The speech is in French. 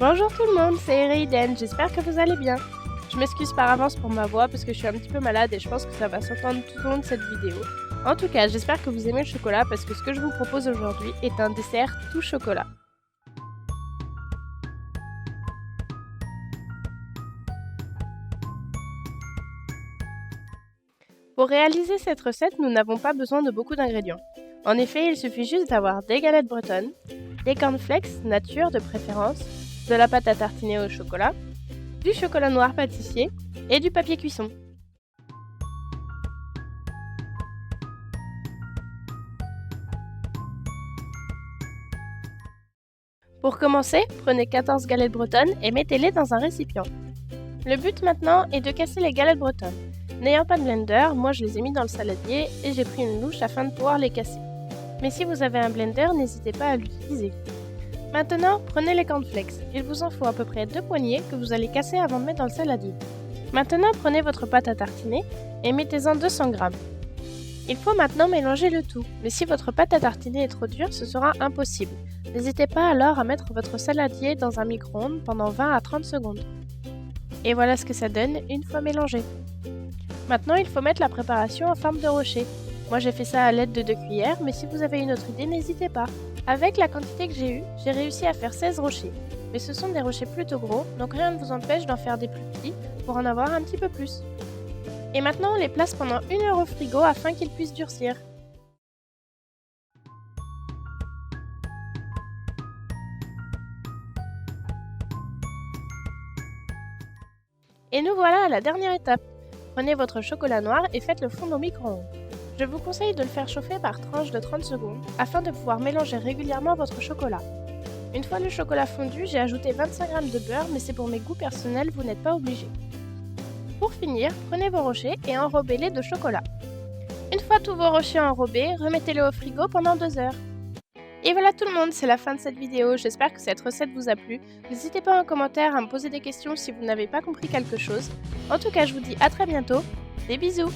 Bonjour tout le monde, c'est Ereiden, j'espère que vous allez bien. Je m'excuse par avance pour ma voix parce que je suis un petit peu malade et je pense que ça va s'entendre tout au long de cette vidéo. En tout cas, j'espère que vous aimez le chocolat parce que ce que je vous propose aujourd'hui est un dessert tout chocolat. Pour réaliser cette recette, nous n'avons pas besoin de beaucoup d'ingrédients. En effet, il suffit juste d'avoir des galettes bretonnes, des cornflakes nature de préférence, de la pâte à tartiner au chocolat, du chocolat noir pâtissier et du papier cuisson. Pour commencer, prenez 14 galettes bretonnes et mettez-les dans un récipient. Le but maintenant est de casser les galettes bretonnes. N'ayant pas de blender, moi je les ai mis dans le saladier et j'ai pris une louche afin de pouvoir les casser. Mais si vous avez un blender, n'hésitez pas à l'utiliser. Maintenant, prenez les cornflakes. Il vous en faut à peu près 2 poignées que vous allez casser avant de mettre dans le saladier. Maintenant, prenez votre pâte à tartiner et mettez-en 200 g. Il faut maintenant mélanger le tout, mais si votre pâte à tartiner est trop dure, ce sera impossible. N'hésitez pas alors à mettre votre saladier dans un micro-ondes pendant 20 à 30 secondes. Et voilà ce que ça donne une fois mélangé. Maintenant, il faut mettre la préparation en forme de rocher. Moi j'ai fait ça à l'aide de 2 cuillères, mais si vous avez une autre idée, n'hésitez pas. Avec la quantité que j'ai eue, j'ai réussi à faire 16 rochers. Mais ce sont des rochers plutôt gros, donc rien ne vous empêche d'en faire des plus petits pour en avoir un petit peu plus. Et maintenant on les place pendant 1 heure au frigo afin qu'ils puissent durcir. Et nous voilà à la dernière étape. Prenez votre chocolat noir et faites-le fondre au micro-ondes. Je vous conseille de le faire chauffer par tranches de 30 secondes afin de pouvoir mélanger régulièrement votre chocolat. Une fois le chocolat fondu, j'ai ajouté 25 g de beurre, mais c'est pour mes goûts personnels, vous n'êtes pas obligé. Pour finir, prenez vos rochers et enrobez-les de chocolat. Une fois tous vos rochers enrobés, remettez-les au frigo pendant 2 heures. Et voilà tout le monde, c'est la fin de cette vidéo, j'espère que cette recette vous a plu. N'hésitez pas en commentaire à me poser des questions si vous n'avez pas compris quelque chose. En tout cas, je vous dis à très bientôt, des bisous!